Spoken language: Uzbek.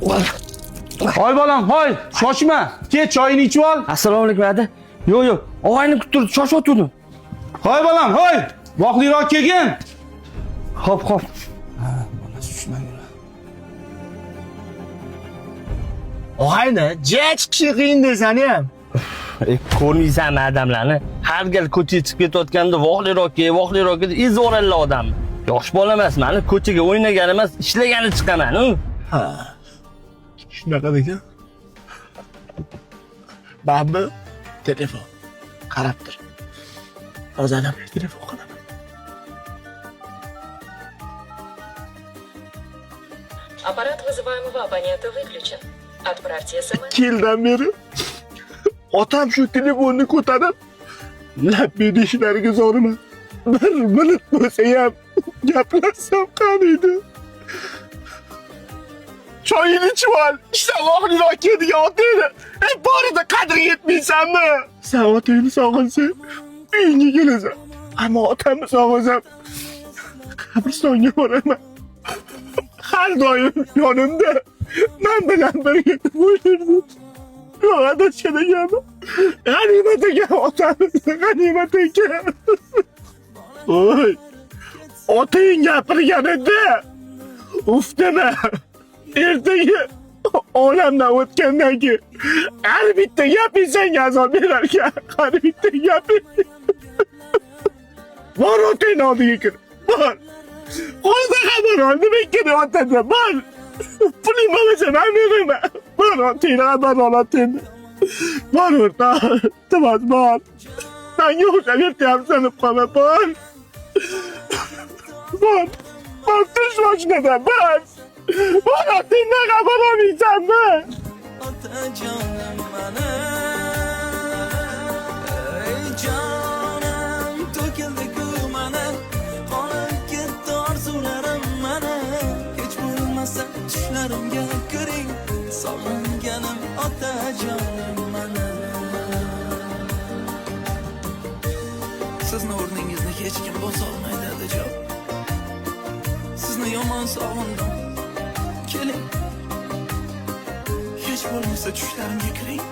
Hoy bolam, hoy, shoshma. Ket, choyini ichib ol. Assalomu alaykum aka. Yo'q, og'ayni kutib turdi, shoshib o'tirdim. Hoy bolam, hoy. Voqliroq kelgin. Xo'p. Bolasi tushmagan. Og'ayni, jiya chiqishi qiyin desani ham. Ko'rmaysanmi odamlarni? Har gal ko'chaga chiqib ketayotganda voqliroq kel, izvoralla odam. Yosh bola emasman, ko'chaga o'ynagan emas, ishlagani chiqaman. Ha. Shunaqa ekan. Baba, telefon. Qarab tur. Hozir adam telefon qilaman. Аппарат вызываемого абонента выключен. Отправьте смс. Yildan beri otam shu telefonni ko'tarib, labbini ishlariga zo'raman. Bir minut bo'lsa ham gaplashsam qaniydi. Choyini ichib ol. Ishda voqliroq keldigan otangni. Borida qadri yetmaysanmi? Sen otangni sog'insang, uyingga kelasan. Ammo otamni sog'insam, qabristonga boraman. Har doim yonimda men bilan birga bo'lurdi. Yo'q, adashgan ekanman. G'animat ekan otamiz, g'animat ekan. Oy, otang gapirganida uf dema. Ertaga olamdan o'tgandan keyin har bitta gaping senga azob berar ekan. Har bitta gaping. Bor otangni oldiga kir. Bor. Qo'yda xabar ol, nima kerak otangdan? Bor. Puling bo'lmasa men beraman. Bor otangni xabar ol otangni. Bor o'rta. Tamam, bor. Menga o'xshab ertayam sanib qolma, bor. Bor. Bor, tush mashinadan, bor. Bor otangdan xabar olmaysanmi? Otajonim mana, ey jonim, to'kildi-ku mana, qolib ketdi orzularim mana, hech bo'lmasa tushlarimga kiring, sog'inganim otajonim mana. Sizni o'rningizni hech kim bosa olmaydi dadajon. Sizni yomon sog'indim. Keling. Hech bo'lmasa tushlarimga kiring.